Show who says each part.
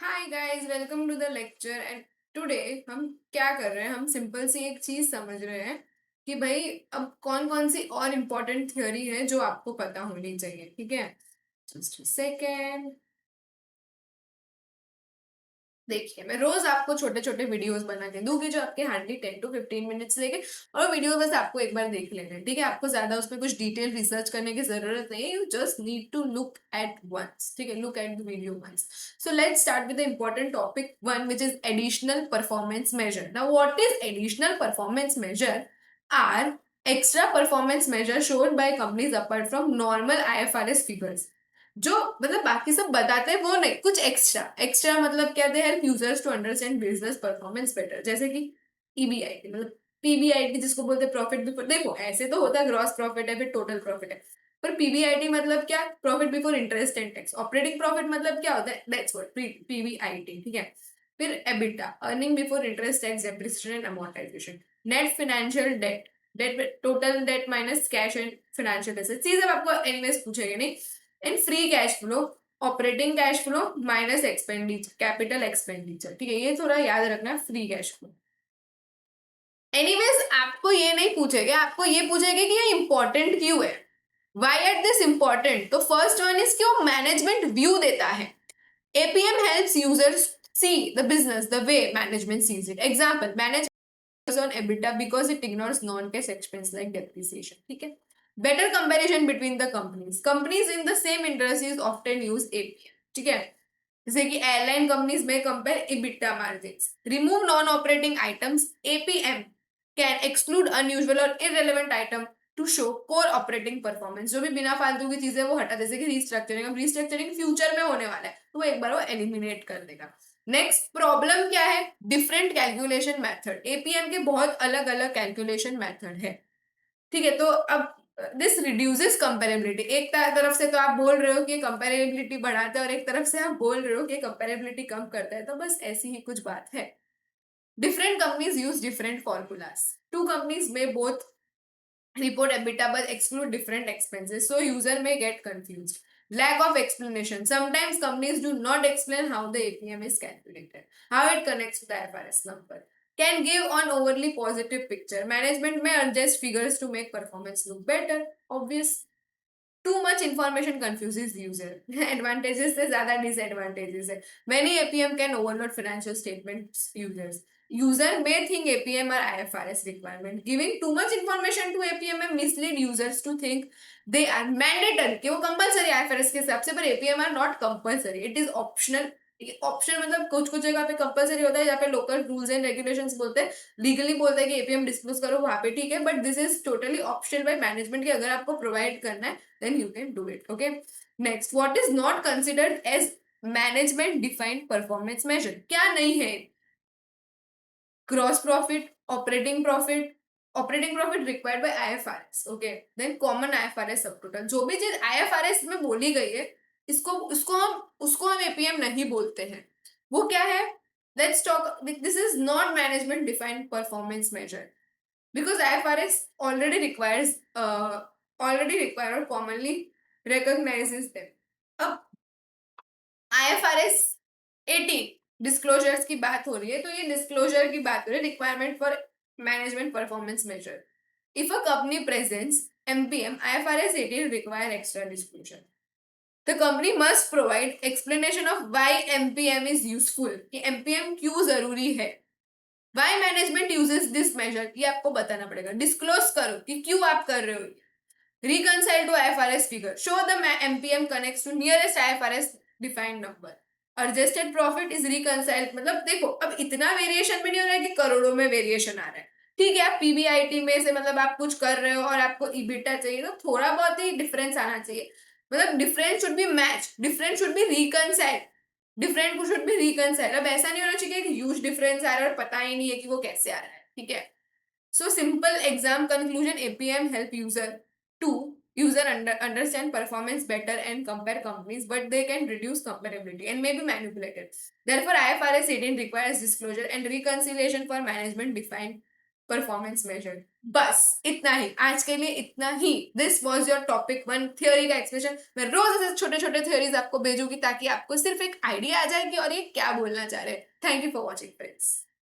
Speaker 1: Hi guys, welcome to the lecture. And today हम क्या कर रहे हैं, हम सिंपल सी एक चीज समझ रहे हैं कि भाई अब कौन कौन सी और इम्पोर्टेंट थ्योरी है जो आपको पता होनी चाहिए। ठीक है, जस्ट सेकेंड। देखिए, मैं रोज आपको छोटे छोटे वीडियोस बना के दूंगी जो आपके हार्डली 10 to 15 मिनट्स लेंगे, और वीडियो बस आपको एक बार देख लेना है। ठीक है, आपको ज्यादा उसमें कुछ डिटेल रिसर्च करने की जरूरत नहीं है। You just need to look at once. ठीक है, look at the video once. So let's start with the important topic one, which is additional performance measure. Now what is additional performance measure? Are extra performance measure shown by companies apart from normal IFRS figures. जो मतलब बाकी सब बताते हैं वो नहीं, कुछ extra. Extra मतलब क्या? They help users to understand business performance better. जैसे कि ईबीआईटी मतलब पीबीआईटी जिसको बोलते हैं, प्रॉफिट बिफोर। देखो, ऐसे तो होता है ग्रॉस प्रॉफिट है, फिर टोटल प्रॉफिट है। पर पीबीआईटी मतलब क्या? Profit before interest and tax. Operating profit मतलब क्या होता है? That's what PBIT. ठीक है। फिर EBITDA, earning before interest tax depreciation and amortization. Net financial debt, debt total debt minus cash and financial assets. ये सब आपको एनीवेज पूछेंगे नहीं। इन free cash flow, operating cash flow minus expenditure, capital expenditure. ठीक है, ये थोड़ा याद रखना है, फ्री कैश फ्लो। एनीवेज आपको ये नहीं पूछेगा, आपको ये पूछेगा कि ये इंपॉर्टेंट क्यों है। Why are this important? तो फर्स्ट वन इज क्यों मैनेजमेंट व्यू देता है। APM helps users see the business the way management sees it. Example, manage on EBITDA because it ignores non-cash expense like depreciation. ठीक है। Better comparison between the companies. Companies in the same industries often use APM. ठीक है। जैसे कि airline companies में compare EBITDA margins. Remove non operating items. APM can exclude unusual और irrelevant item to show core operating performance. जो भी बिना फालतू की चीजें वो हटा। जैसे कि रीस्ट्रक्चरिंग, अब रीस्ट्रक्चरिंग फ्यूचर में होने वाला है तो वो एक बार वो एलिमिनेट कर देगा। नेक्स्ट प्रॉब्लम क्या है? Different calculation method. एपीएम के बहुत अलग अलग कैलकुलेशन मेथड है। ठीक है, तो अब दिस रिड्यूसेस कंपेरेबिलिटी। एक तरफ से तो आप बोल रहे हो कि कंपेरेबिलिटी बढ़ाता है, और एक तरफ से आप बोल रहे हो कि कंपेरेबिलिटी कम करता है, तो बस ऐसी ही कुछ बात है। Different companies use different formulas. Two companies में both report EBITDA but exclude different expenses, so user may get confused. Lack of explanation. Sometimes companies do not explain how the APM is calculated, how it connects to the IFRS number. Can give an overly positive picture. Management may adjust figures to make performance look better. Obvious. Too much information confuses user. Advantages से ज़्यादा disadvantages है. Many APM can overload financial statements users. User may think APM are IFRS requirement. Giving too much information to APM may mislead users to think they are mandatory, कि वो compulsory IFRS के हिसाब से, पर APM are not compulsory. It is optional. Option मतलब कुछ कुछ जगह पे कंपलसरी होता है, जहाँ पे लोकल रूल्स एंड रेगुलेशंस बोलते हैं, लीगली बोलता है कि एपीएम डिस्क्लोज करो, वहां पे ठीक है, but this is totally optional by management की अगर आपको प्रोवाइड करना है then you can do it. Okay, next, what is not considered as management defined performance measure? क्या नहीं है? Gross profit, operating profit required by IFRS. Okay, then common IFRS subtotal। जो भी चीज IFRS में बोली गई है, इसको उसको हम एपीएम नहीं बोलते हैं। वो क्या है? Let's talk, this is not management defined performance measure because IFRS already require or commonly recognizes them. अब IFRS 18 डिस्क्लोजर्स की बात हो रही है, तो ये डिस्क्लोजर की बात हो रही है, requirement for management performance measure. If a company presents MPM, IFRS 18 require extra disclosure. The company must provide explanation of why MPM is useful, कि एमपीएम क्यों जरूरी है। Why management uses this measure, ये आपको बताना पड़ेगा। डिस्क्लोज करो कि क्यों आप कर रहे हो। Reconcile to IFRS figure. Show the MPM connects to nearest IFRS defined number. Adjusted profit is reconciled, मतलब देखो अब इतना वेरिएशन भी नहीं हो रहा है कि करोड़ों में वेरिएशन आ रहा है। ठीक है, आप पीबीआईटी में से मतलब आप कुछ कर रहे हो और आपको ईबिटा चाहिए, तो थोड़ा बहुत ही डिफरेंस आना चाहिए। मतलब difference should be match, difference should be reconcile, different should be reconcile. अब ऐसा नहीं होना चाहिए कि ह्यूज डिफरेंस आ रहा है और पता ही नहीं है कि वो कैसे आ रहा है। ठीक है, so simple exam conclusion, APM help user understand performance better and compare companies, but they can reduce comparability and may be manipulated. Therefore, IFRS 18 requires disclosure and reconciliation for management defined performance measure. बस इतना ही, आज के लिए इतना ही। This was your topic 1 theory का explanation. मैं रोज ऐसे छोटे छोटे थियोरीज आपको भेजूंगी ताकि आपको सिर्फ एक आइडिया आ जाए कि और ये क्या बोलना चाह रहे हैं। Thank you for watching friends.